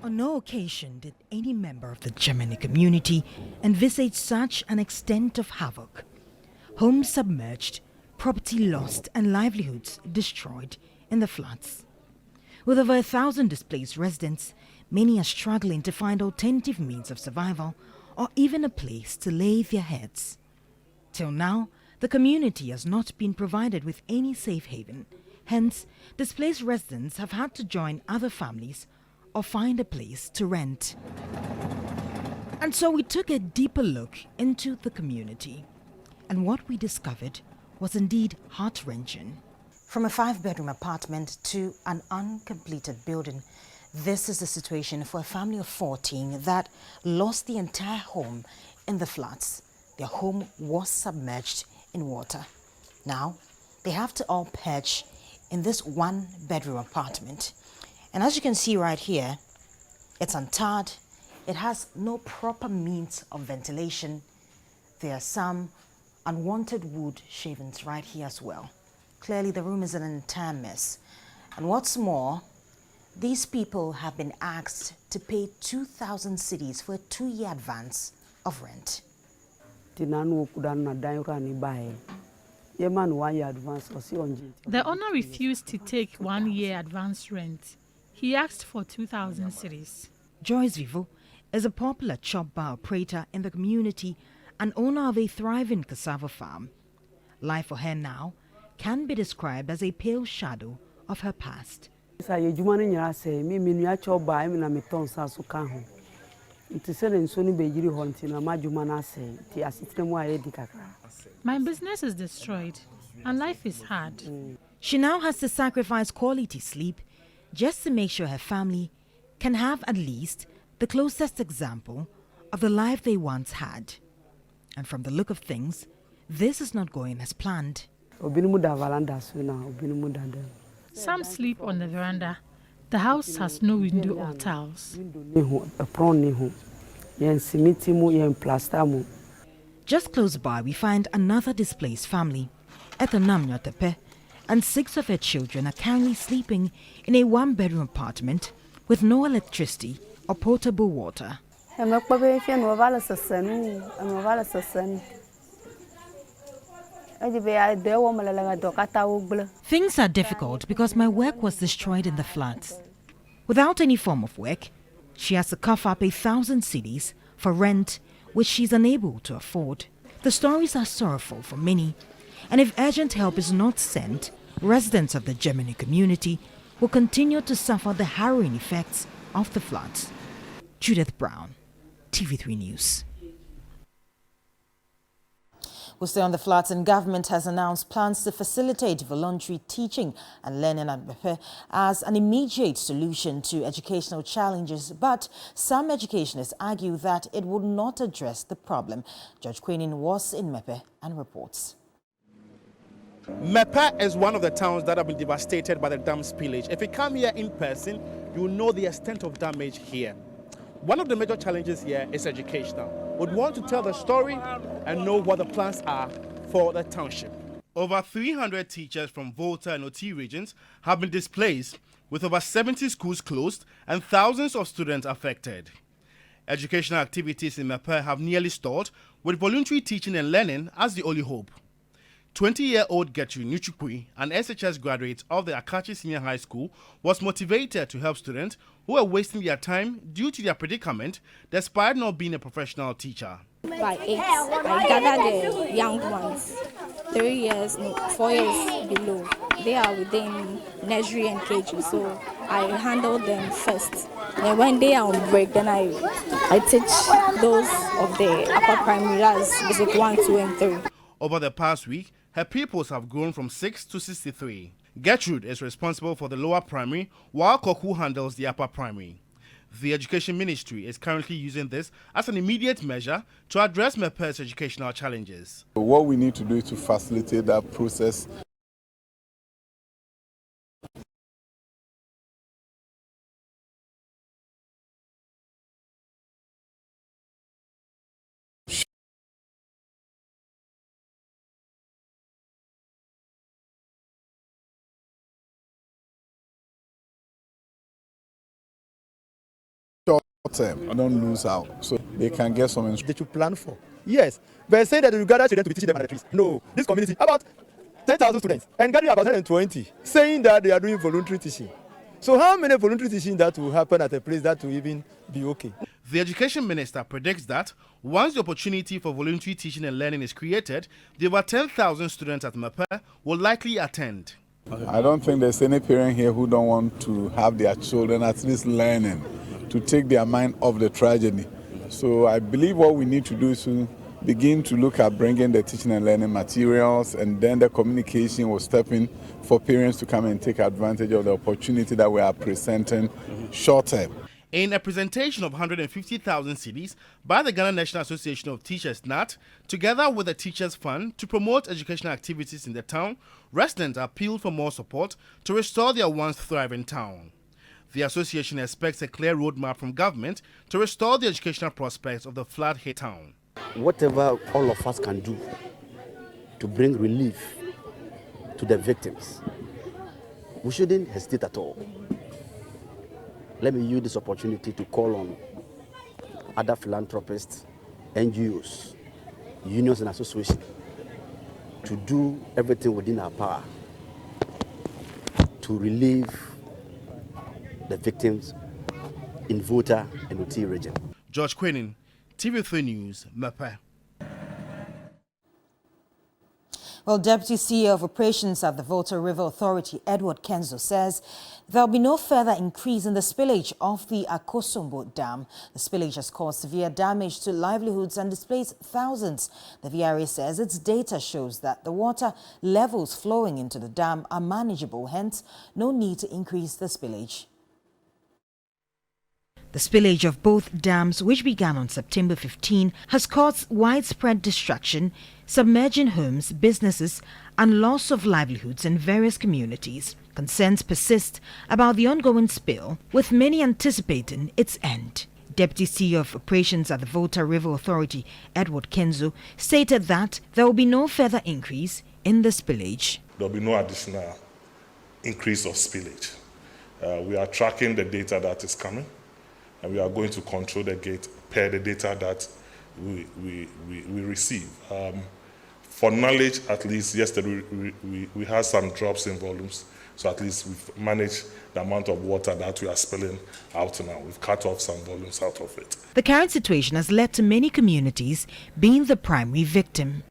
On no occasion did any member of the Germany community envisage such an extent of havoc. Homes submerged, property lost, and livelihoods destroyed in the floods. With over 1,000 displaced residents, many are struggling to find alternative means of survival or even a place to lay their heads. Till now, the community has not been provided with any safe haven. Hence, displaced residents have had to join other families or find a place to rent. And so we took a deeper look into the community. And what we discovered was indeed heart-wrenching. From a 5-bedroom apartment to an uncompleted building, this is the situation for a family of 14 that lost the entire home in the floods. Their home was submerged in water. Now, they have to all perch in this 1-bedroom apartment. And as you can see right here, it's untarred. It has no proper means of ventilation. There are some unwanted wood shavings right here as well. Clearly, the room is an entire mess. And what's more, these people have been asked to pay 2,000 cedis for a 2-year advance of rent. The owner refused to take 1-year advance rent. He asked for 2,000 cedis. Joyce Vivo is a popular chop bar operator in the community and owner of a thriving cassava farm. Life for her now can be described as a pale shadow of her past. My business is destroyed and life is hard. She now has to sacrifice quality sleep just to make sure her family can have at least the closest example of the life they once had. And from the look of things, this is not going as planned. Some sleep on the veranda. The house has no window or tiles. Just close by, we find another displaced family, Etanamnya Tepe, and 6 of her children are currently sleeping in a 1-bedroom apartment with no electricity or potable water. Things are difficult because my work was destroyed in the floods. Without any form of work, she has to cough up 1,000 cedis for rent, which she's unable to afford. The stories are sorrowful for many, and if urgent help is not sent, residents of the Germany community will continue to suffer the harrowing effects of the floods. Judith Brown, TV3 News. We'll stay on the floods, and government has announced plans to facilitate voluntary teaching and learning at Bepe as an immediate solution to educational challenges. But some educationists argue that it would not address the problem. Judge Queenin was in Mepe and reports. Mepe is one of the towns that have been devastated by the dam spillage. If you come here in person, you will know the extent of damage here. One of the major challenges here is educational. We'd want to tell the story and know what the plans are for the township. Over 300 teachers from Volta and Oti regions have been displaced, with over 70 schools closed and thousands of students affected. Educational activities in Mepe have nearly stalled, with voluntary teaching and learning as the only hope. 20-year-old Gertrude Nuchukwi, an SHS graduate of the Akachi Senior High School, was motivated to help students who were wasting their time due to their predicament, despite not being a professional teacher. By 8, I gather the young ones, 3 years, no, 4 years below. They are within nursery and KG, so I handle them first. And when they are on break, then I teach those of the upper primary, as basic 1, 2, and 3. Over the past week, her pupils have grown from 6 to 63. Gertrude is responsible for the lower primary, while Koku handles the upper primary. The Education Ministry is currently using this as an immediate measure to address Mepe's educational challenges. What we need to do is to facilitate that process. Term, I don't lose out, so they can get some they should plan for. Yes, but say that you gather children to be teaching them at the trees. No, this community, about 10,000 students, and gathering about 120, saying that they are doing voluntary teaching. So how many voluntary teaching that will happen at a place that will even be okay? The Education Minister predicts that once the opportunity for voluntary teaching and learning is created, the over 10,000 students at Mapa will likely attend. I don't think there's any parent here who don't want to have their children at least learning, to take their mind off the tragedy. So I believe what we need to do is to begin to look at bringing the teaching and learning materials, and then the communication will step in for parents to come and take advantage of the opportunity that we are presenting short term. In a presentation of 150,000 cedis by the Ghana National Association of Teachers (NAT), together with the Teachers Fund to promote educational activities in the town, residents appealed for more support to restore their once thriving town. The association expects a clear roadmap from government to restore the educational prospects of the flood-hit town. Whatever all of us can do to bring relief to the victims, we shouldn't hesitate at all. Let me use this opportunity to call on other philanthropists, NGOs, unions and associations to do everything within our power to relieve the victims in Volta and Oti region. George Quenin, TV3 News, Mapa. Well, Deputy CEO of Operations at the Volta River Authority, Edward Kenzo, says there will be no further increase in the spillage of the Akosombo Dam. The spillage has caused severe damage to livelihoods and displaced thousands. The VRA says its data shows that the water levels flowing into the dam are manageable, hence no need to increase the spillage. The spillage of both dams, which began on September 15, has caused widespread destruction, submerging homes, businesses, and loss of livelihoods in various communities. Concerns persist about the ongoing spill, with many anticipating its end. Deputy CEO of Operations at the Volta River Authority, Edward Kenzo, stated that there will be no further increase in the spillage. There will be no additional increase of spillage. We are tracking the data that is coming, and we are going to control the gate per the data that we receive. For knowledge, at least yesterday we had some drops in volumes, so at least we've managed the amount of water that we are spilling out now. We've cut off some volumes out of it. The current situation has led to many communities being the primary victim.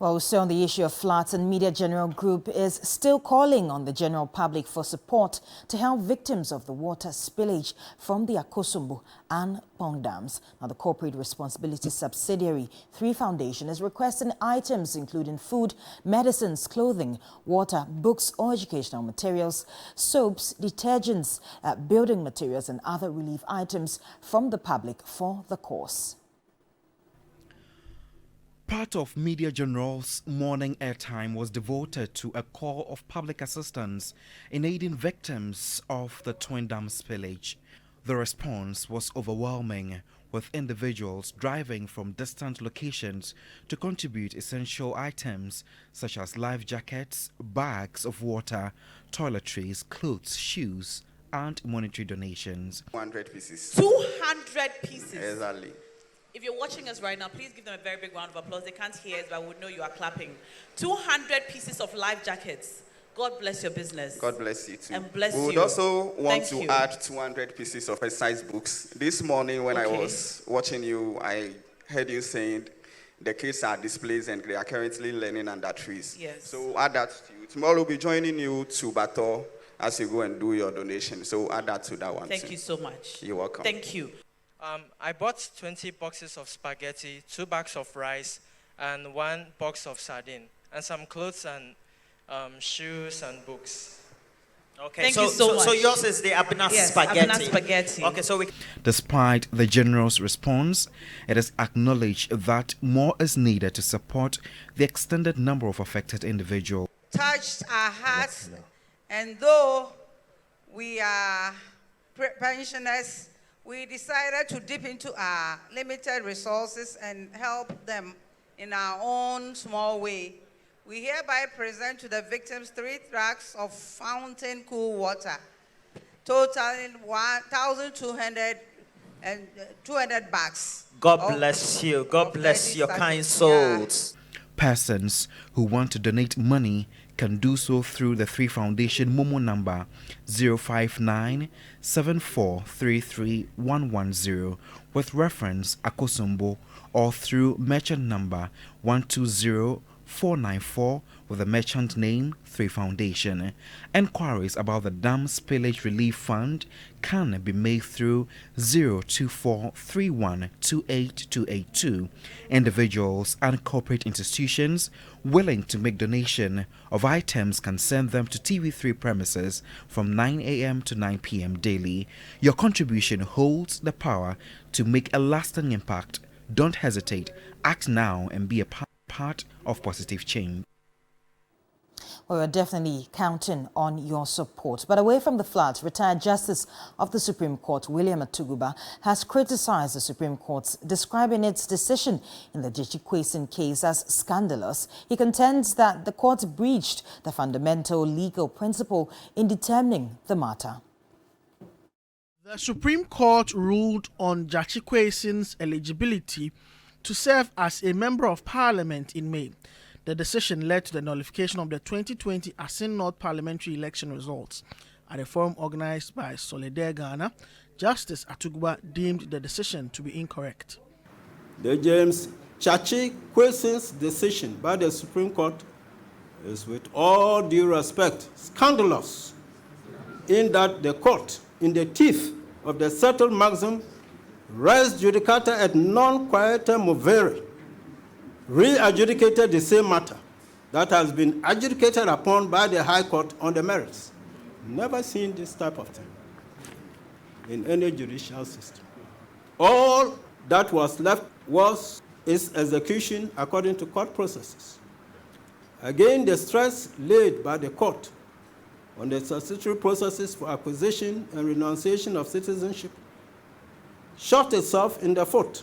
Well, also on the issue of floods, and Media General Group is still calling on the general public for support to help victims of the water spillage from the Akosombo and Pong dams. Now, the corporate responsibility subsidiary 3 Foundation is requesting items including food, medicines, clothing, water, books or educational materials, soaps, detergents, building materials and other relief items from the public for the cause. Part of Media General's morning airtime was devoted to a call of public assistance in aiding victims of the Twin Dam spillage. The response was overwhelming, with individuals driving from distant locations to contribute essential items such as life jackets, bags of water, toiletries, clothes, shoes, and monetary donations. 200 pieces. 200 pieces. Exactly. If you're watching us right now, please give them a very big round of applause. They can't hear us, but we know you are clapping. 200 pieces of life jackets. God bless your business. God bless you too. And bless you. We would also want Thank to add 200 pieces of exercise books. This morning when I was watching you, I heard you saying the kids are displaced and they are currently learning under trees. Yes. So add that to you. Tomorrow we'll be joining you to Bato as you go and do your donation. So add that to that one. Thank you so much. You're welcome. Thank you. I bought 20 boxes of spaghetti, 2 bags of rice, and 1 box of sardine, and some clothes and shoes and books. Okay, thank you so much. So yours is the Abena spaghetti. Abena spaghetti. Okay, so we. Despite the General's response, it is acknowledged that more is needed to support the extended number of affected individuals. Touched our hearts, and though we are pensioners, we decided to dip into our limited resources and help them in our own small way. We hereby present to the victims 3 trucks of fountain cool water totaling 1,200 and 200 bags. God bless you. God bless your kind souls. Persons who want to donate money can do so through the 3 Foundation Momo number 059-7433-110 with reference Akosombo, or through merchant number 120494 with the merchant name 3 Foundation. Enquiries about the Dam Spillage Relief Fund can be made through 02431288282. Individuals and corporate institutions willing to make donation of items can send them to TV3 premises from 9 a.m. to 9 p.m. daily. Your contribution holds the power to make a lasting impact. Don't hesitate. Act now and be a part of positive change. Well, we're definitely counting on your support. But away from the floods, retired Justice of the Supreme Court, William Atuguba, has criticized the Supreme Court, describing its decision in the Jachikwesin case as scandalous. He contends that the court breached the fundamental legal principle in determining the matter. The Supreme Court ruled on Jachikwesin's eligibility to serve as a member of parliament in May. The decision led to the nullification of the 2020 Asin North parliamentary election results. At a forum organized by Solidaire Ghana, Justice Atuguba deemed the decision to be incorrect. The James Jachikwesin's decision by the Supreme Court is, with all due respect, scandalous, in that the court, in the teeth of the settled maxim, res judicata et non quietem movere, re-adjudicated the same matter that has been adjudicated upon by the High Court on the merits. Never seen this type of thing in any judicial system. All that was left was its execution according to court processes. Again, the stress laid by the court on the statutory processes for acquisition and renunciation of citizenship shot itself in the foot.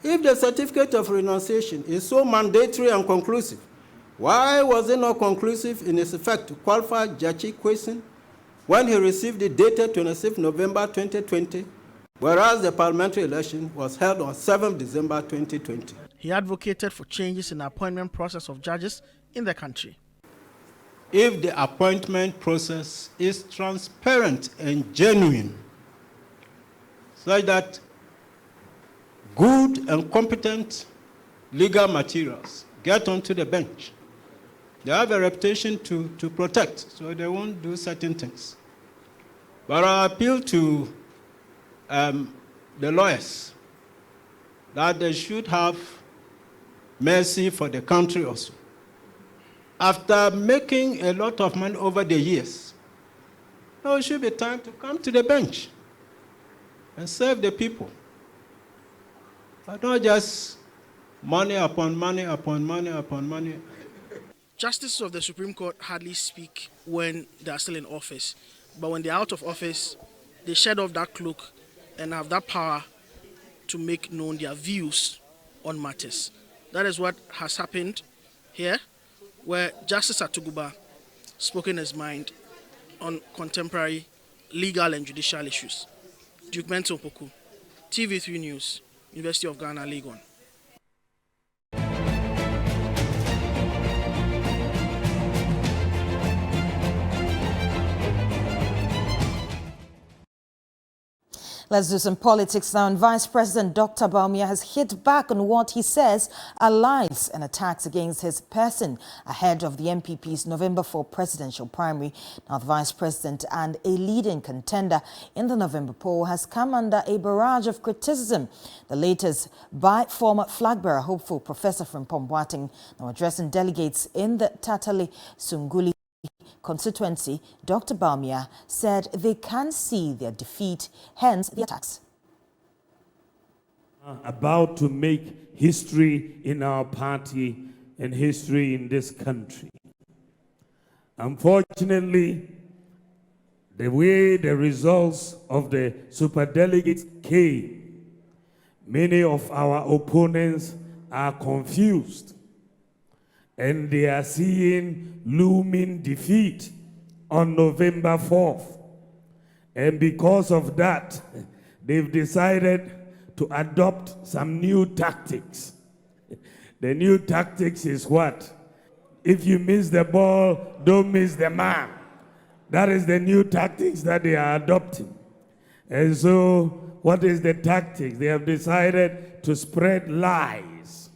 If the certificate of renunciation is so mandatory and conclusive, why was it not conclusive in its effect to qualify Jachikwesin when he received it dated 26 November 2020, whereas the parliamentary election was held on 7 December 2020? He advocated for changes in the appointment process of judges in the country. If the appointment process is transparent and genuine, such that good and competent legal materials get onto the bench, they have a reputation to protect, so they won't do certain things. But I appeal to the lawyers that they should have mercy for the country also. After making a lot of money over the years, now it should be time to come to the bench and serve the people. But not just money upon money upon money upon money. Justices of the Supreme Court hardly speak when they are still in office. But when they are out of office, they shed off that cloak and have that power to make known their views on matters. That is what has happened here, where Justice Atuguba spoken his mind on contemporary legal and judicial issues. Duke Mento Poku, TV3 News, University of Ghana, Legon. Let's do some politics now. And Vice President Dr. Bawumia has hit back on what he says are lies and attacks against his person ahead of the MPP's November 4 presidential primary. Now, the Vice President and a leading contender in the November poll has come under a barrage of criticism. The latest by former flag bearer hopeful Professor Frimpong Boateng, now addressing delegates in the Tatale Sunguli constituency. Dr. Bawumia said they can see their defeat, hence the attacks. About to make history in our party and history in this country. Unfortunately, the way the results of the superdelegates came, many of our opponents are confused. And they are seeing looming defeat on November 4th. And because of that, they've decided to adopt some new tactics. The new tactics is what? If you miss the ball, don't miss the man. That is the new tactics that they are adopting. And so, what is the tactics? They have decided to spread lies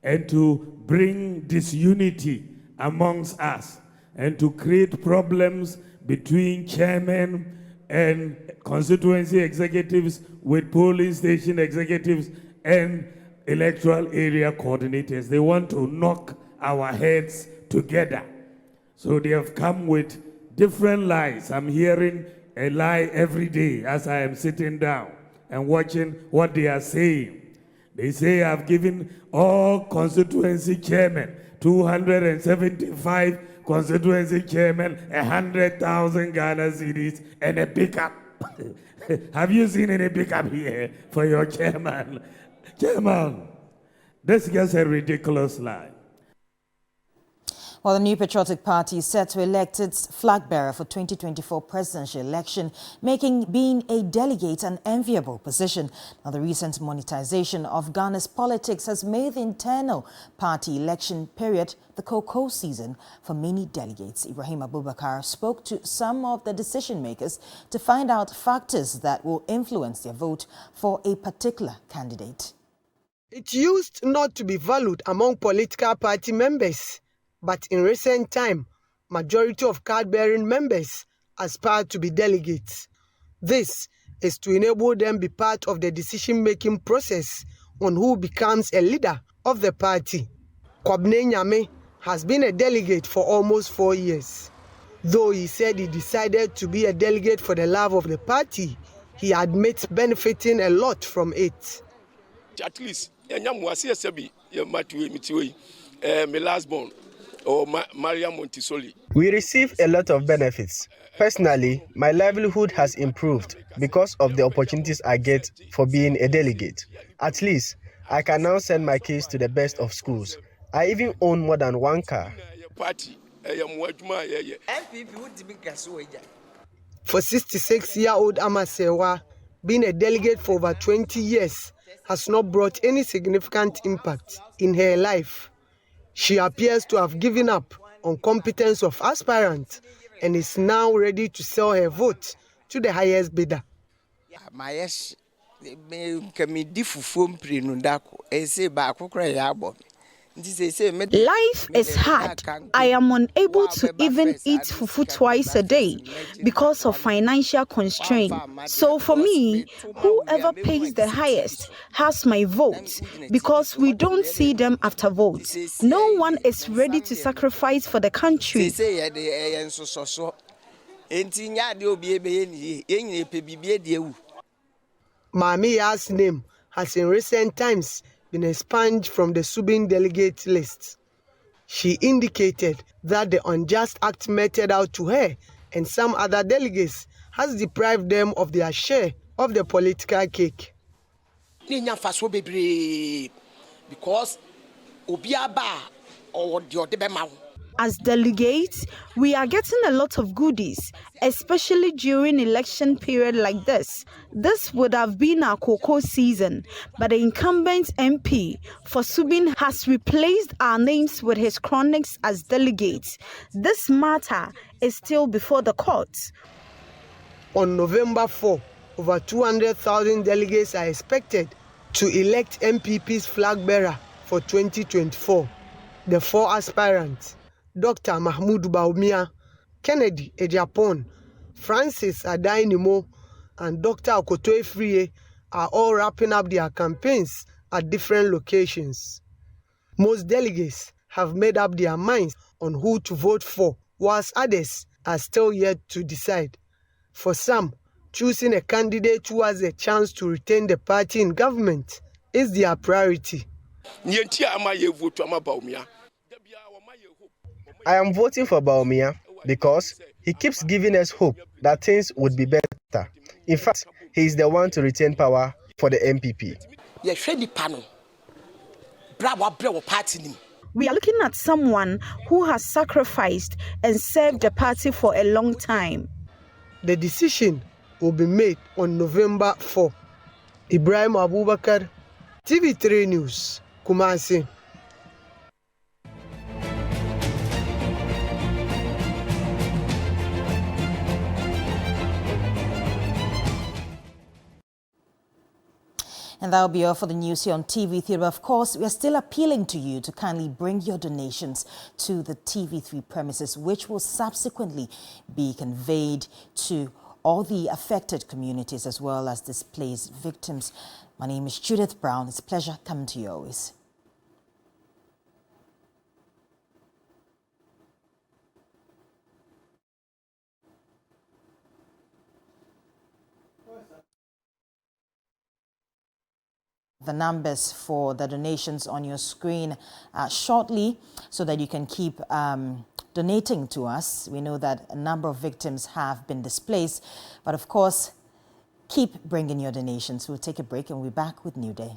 and to bring disunity amongst us and to create problems between chairmen and constituency executives with polling station executives and electoral area coordinators. They want to knock our heads together. So they have come with different lies. I'm hearing a lie every day as I am sitting down and watching what they are saying. They say I've given all constituency chairmen, 275 constituency chairmen, 100,000 Ghana cedis and a pickup. Have you seen any pickup here for your chairman? Chairman, this is just a ridiculous lie. Well, the new Patriotic Party is set to elect its flag bearer for 2024 presidential election, making being a delegate an enviable position. Now, the recent monetization of Ghana's politics has made the internal party election period the cocoa season for many delegates. Ibrahim Abubakar spoke to some of the decision makers to find out factors that will influence their vote for a particular candidate. It used not to be valued among political party members, but in recent time, majority of card-bearing members aspire to be delegates. This is to enable them be part of the decision-making process on who becomes a leader of the party. Kwabne Nyame has been a delegate for almost 4 years. Though he said he decided to be a delegate for the love of the party, he admits benefiting a lot from it. At least, my last born, or Maria Montessori. We receive a lot of benefits. Personally, my livelihood has improved because of the opportunities I get for being a delegate. At least, I can now send my kids to the best of schools. I even own more than one car. For 66-year-old Amasewa, being a delegate for over 20 years has not brought any significant impact in her life. She appears to have given up on competence of aspirant and is now ready to sell her vote to the highest bidder. Life is hard. I am unable to even eat fufu twice a day because of financial constraint. So for me, whoever pays the highest has my vote because we don't see them after votes. No one is ready to sacrifice for the country. Mamiya's name has in recent times been expunged from the Subin delegate list. She indicated that the unjust act meted out to her and some other delegates has deprived them of their share of the political cake. Because As delegates, we are getting a lot of goodies, especially during election period like this. This would have been our cocoa season, but the incumbent MP for Subin has replaced our names with his chronics as delegates. This matter is still before the courts. On November 4, over 200,000 delegates are expected to elect MPP's flag bearer for 2024. The 4 aspirants, Dr. Mahamudu Bawumia, Kennedy Ejapon, Francis Adainimo, and Dr. Okoto Efriye are all wrapping up their campaigns at different locations. Most delegates have made up their minds on who to vote for, whilst others are still yet to decide. For some, choosing a candidate who has a chance to retain the party in government is their priority. I am voting for Bawumia because he keeps giving us hope that things would be better. In fact, he is the one to retain power for the MPP. We are looking at someone who has sacrificed and served the party for a long time. The decision will be made on November 4. Ibrahim Abubakar, TV3 News, Kumasi. And that will be all for the news here on TV3. But of course, we are still appealing to you to kindly bring your donations to the TV3 premises, which will subsequently be conveyed to all the affected communities as well as displaced victims. My name is Judith Brown. It's a pleasure coming to you always. The numbers for the donations on your screen shortly so that you can keep donating to us. We know that a number of victims have been displaced, but of course, keep bringing your donations. We'll take a break and we'll be back with New Day.